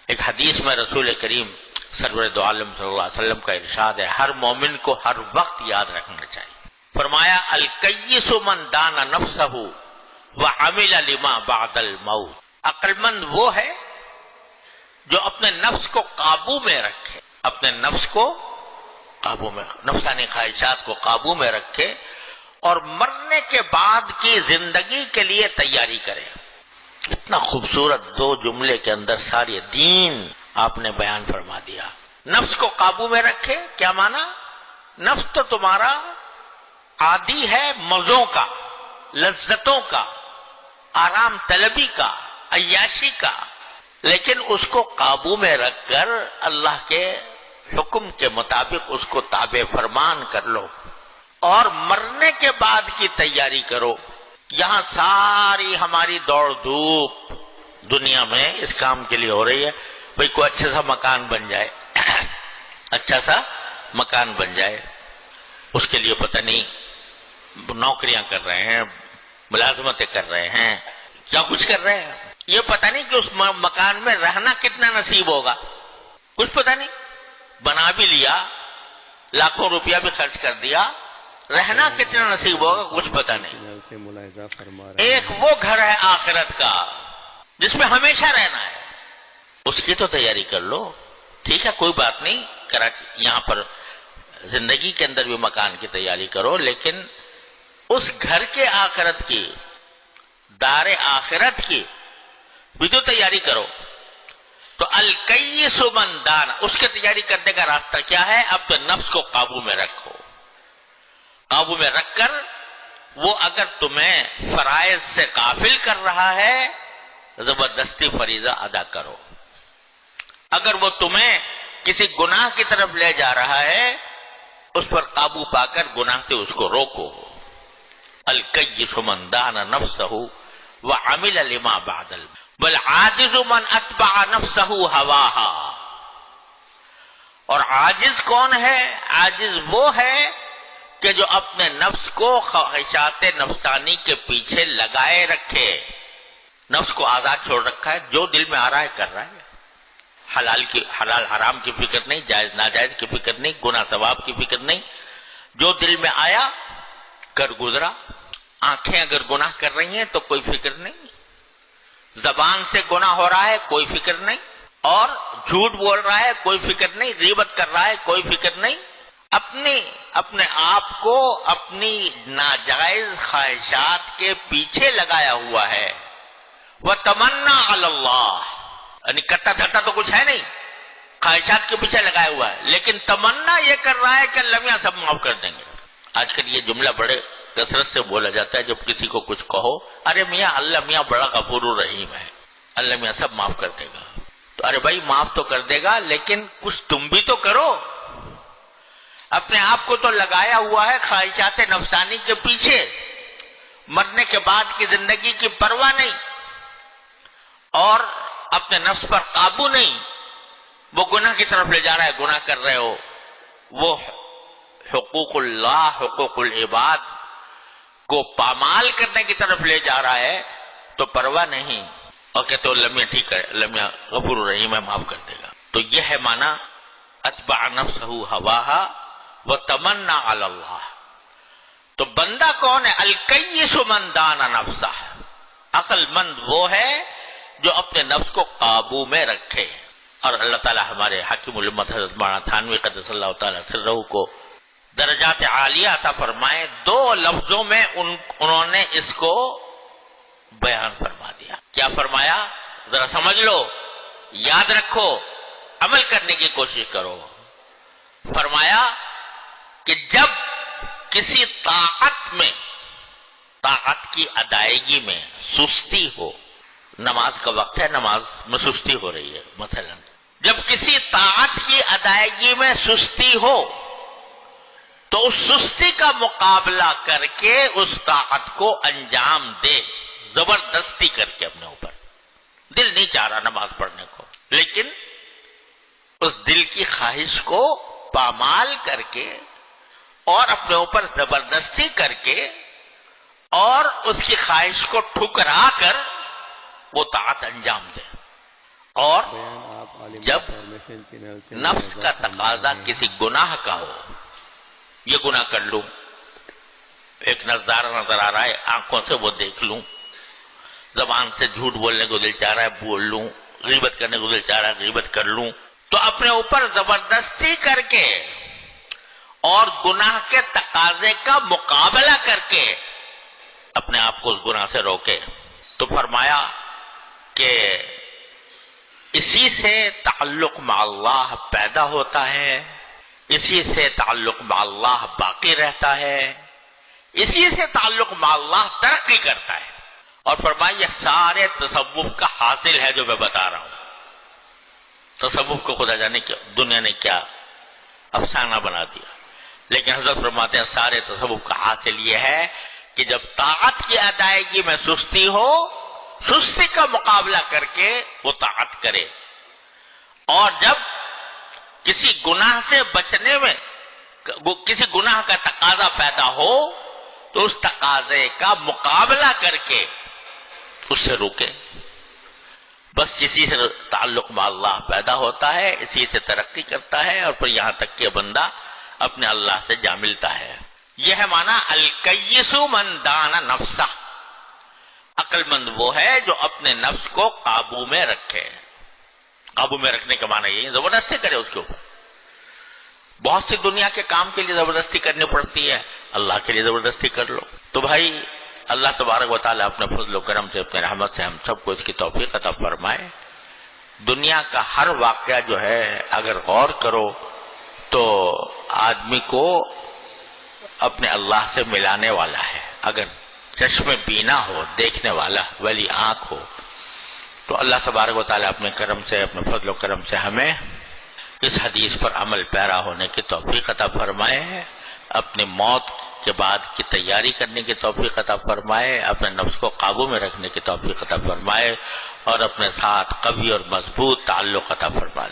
ایک حدیث میں رسول کریم سرور دو عالم صلی اللہ علیہ وسلم کا ارشاد ہے، ہر مومن کو ہر وقت یاد رکھنا چاہیے۔ فرمایا الکیس من دان نفسہ وعمل لما بعد الموت، عقل مند وہ ہے جو اپنے نفس کو قابو میں رکھے، اپنے نفس کو قابو میں، نفسانی خواہشات کو قابو میں رکھے اور مرنے کے بعد کی زندگی کے لیے تیاری کرے۔ اتنا خوبصورت دو جملے کے اندر ساری دین آپ نے بیان فرما دیا۔ نفس کو قابو میں رکھے کیا مانا؟ نفس تو تمہارا عادی ہے مزوں کا، لذتوں کا، آرام طلبی کا، عیاشی کا، لیکن اس کو قابو میں رکھ کر اللہ کے حکم کے مطابق اس کو تابع فرمان کر لو اور مرنے کے بعد کی تیاری کرو۔ یہاں ساری ہماری دوڑ دھوپ دنیا میں اس کام کے لیے ہو رہی ہے، بھئی کوئی اچھا سا مکان بن جائے، اچھا سا مکان بن جائے، اس کے لیے پتہ نہیں نوکریاں کر رہے ہیں، ملازمتیں کر رہے ہیں، کیا کچھ کر رہے ہیں، یہ پتہ نہیں کہ اس مکان میں رہنا کتنا نصیب ہوگا، کچھ پتہ نہیں، بنا بھی لیا، لاکھوں روپیہ بھی خرچ کر دیا، رہنا کتنا نصیب ہوگا کچھ پتہ نہیں۔ ایک وہ گھر ہے آخرت کا جس میں ہمیشہ رہنا ہے، اس کی تو تیاری کر لو۔ ٹھیک ہے کوئی بات نہیں، کراچی یہاں پر زندگی کے اندر بھی مکان کی تیاری کرو، لیکن اس گھر کے آخرت کی، دار آخرت کی بھی تو تیاری کرو۔ تو الکیس من دان، اس کی تیاری کرنے کا راستہ کیا ہے؟ اپنے نفس کو قابو میں رکھو، قابو میں رکھ کر وہ اگر تمہیں فرائض سے غافل کر رہا ہے زبردستی فریضہ ادا کرو، اگر وہ تمہیں کسی گناہ کی طرف لے جا رہا ہے اس پر قابو پا کر گناہ سے اس کو روکو۔ الکیس من دان نفسہ وعمل لما بعد الموت بل عاجز من اتبع نفسہ ہواہا۔ اور عاجز کون ہے؟ عاجز وہ ہے کہ جو اپنے نفس کو خواہشات نفسانی کے پیچھے لگائے رکھے، نفس کو آزاد چھوڑ رکھا ہے، جو دل میں آ رہا ہے کر رہا ہے، حلال حرام کی فکر نہیں، جائز ناجائز کی فکر نہیں، گناہ ثواب کی فکر نہیں، جو دل میں آیا کر گزرا۔ آنکھیں اگر گناہ کر رہی ہیں تو کوئی فکر نہیں، زبان سے گناہ ہو رہا ہے کوئی فکر نہیں، اور جھوٹ بول رہا ہے کوئی فکر نہیں، غیبت کر رہا ہے کوئی فکر نہیں، اپنے آپ کو اپنی ناجائز خواہشات کے پیچھے لگایا ہوا ہے۔ وَتَمَنَّا عَلَى اللَّهِ، یعنی کرتا دھرتا تو کچھ ہے نہیں، خواہشات کے پیچھے لگایا ہوا ہے، لیکن تمنا یہ کر رہا ہے کہ اللہ میاں سب معاف کر دیں گے۔ آج کل یہ جملہ بڑے کثرت سے بولا جاتا ہے، جب کسی کو کچھ کہو، ارے میاں اللہ میاں بڑا غفور الرحیم ہے، اللہ میاں سب معاف کر دے گا۔ تو ارے بھائی معاف تو کر دے گا، لیکن کچھ تم بھی تو کرو۔ اپنے آپ کو تو لگایا ہوا ہے خواہشات نفسانی کے پیچھے، مرنے کے بعد کی زندگی کی پرواہ نہیں، اور اپنے نفس پر قابو نہیں، وہ گناہ کی طرف لے جا رہا ہے، گناہ کر رہے ہو، وہ حقوق اللہ، حقوق العباد کو پامال کرنے کی طرف لے جا رہا ہے تو پرواہ نہیں، اور کہتے ہو اللہ میاں ٹھیک ہے، اللہ میاں غفور الرحیم ہے، معاف کر دے گا۔ تو یہ ہے معنی اتبع نفسہ ہواہا وتمنا علی اللہ۔ تو بندہ کون ہے؟ الکیس من دان نفسہ، عقل مند وہ ہے جو اپنے نفس کو قابو میں رکھے۔ اور اللہ تعالی ہمارے حاکم الامت حضرت مولانا تھانوی قدس اللہ تعالی سرہ کو درجات عالیہ عطا فرمائے۔ دو لفظوں میں انہوں نے اس کو بیان فرما دیا۔ کیا فرمایا؟ ذرا سمجھ لو، یاد رکھو، عمل کرنے کی کوشش کرو۔ فرمایا کہ جب کسی طاعت میں، طاعت کی ادائیگی میں سستی ہو، نماز کا وقت ہے، نماز میں سستی ہو رہی ہے مثلا، جب کسی طاعت کی ادائیگی میں سستی ہو تو اس سستی کا مقابلہ کر کے اس طاعت کو انجام دے، زبردستی کر کے اپنے اوپر۔ دل نہیں چاہ رہا نماز پڑھنے کو، لیکن اس دل کی خواہش کو پامال کر کے اور اپنے اوپر زبردستی کر کے اور اس کی خواہش کو ٹھکرا کر وہ طاعت انجام دے۔ اور جب نفس کا تقاضا کسی گناہ کا ہو، یہ گناہ کر لوں، ایک نظارہ نظر آ رہا ہے، آنکھوں سے وہ دیکھ لوں، زبان سے جھوٹ بولنے کو دل چاہ رہا ہے بول لوں، غیبت کرنے کو دل چاہ رہا ہے غیبت کر لوں، تو اپنے اوپر زبردستی کر کے اور گناہ کے تقاضے کا مقابلہ کر کے اپنے آپ کو اس گناہ سے روکے۔ تو فرمایا کہ اسی سے تعلق مع اللہ پیدا ہوتا ہے، اسی سے تعلق مع اللہ باقی رہتا ہے، اسی سے تعلق مع اللہ ترقی کرتا ہے۔ اور فرمایا یہ سارے تصوف کا حاصل ہے جو میں بتا رہا ہوں۔ تصوف کو خدا جانے کہ دنیا نے کیا افسانہ بنا دیا، لیکن حضرت فرماتے ہیں سارے تصوف کا حاصل یہ ہے کہ جب طاعت کی ادائیگی میں سستی ہو، سستی کا مقابلہ کر کے وہ طاعت کرے، اور جب کسی گناہ سے بچنے میں کسی گناہ کا تقاضا پیدا ہو تو اس تقاضے کا مقابلہ کر کے اس سے روکے۔ بس اسی سے تعلق مع اللہ پیدا ہوتا ہے، اسی سے ترقی کرتا ہے، اور پھر یہاں تک کہ بندہ اپنے اللہ سے جا ملتا ہے۔ یہ ہے معنی الکیس من دان نفسہ، عقل مند وہ ہے جو اپنے نفس کو قابو میں رکھے۔ قابو میں رکھنے کا معنی یہ زبردستی کرے اس کے اوپر۔ بہت سی دنیا کے کام کے لیے زبردستی کرنی پڑتی ہے، اللہ کے لیے زبردستی کر لو۔ تو بھائی اللہ تبارک و تعالیٰ اپنے فضل و کرم سے اپنے رحمت سے ہم سب کو اس کی توفیق عطا فرمائے۔ دنیا کا ہر واقعہ جو ہے اگر غور کرو تو آدمی کو اپنے اللہ سے ملانے والا ہے۔ اگر چشم بینا ہو، دیکھنے والا ولی آنکھ ہو، تو اللہ تبارک و تعالیٰ اپنے کرم سے اپنے فضل و کرم سے ہمیں اس حدیث پر عمل پیرا ہونے کی توفیق عطا فرمائے، اپنی موت کے بعد کی تیاری کرنے کی توفیق عطا فرمائے، اپنے نفس کو قابو میں رکھنے کی توفیق عطا فرمائے، اور اپنے ساتھ قوی اور مضبوط تعلق عطا فرمائے۔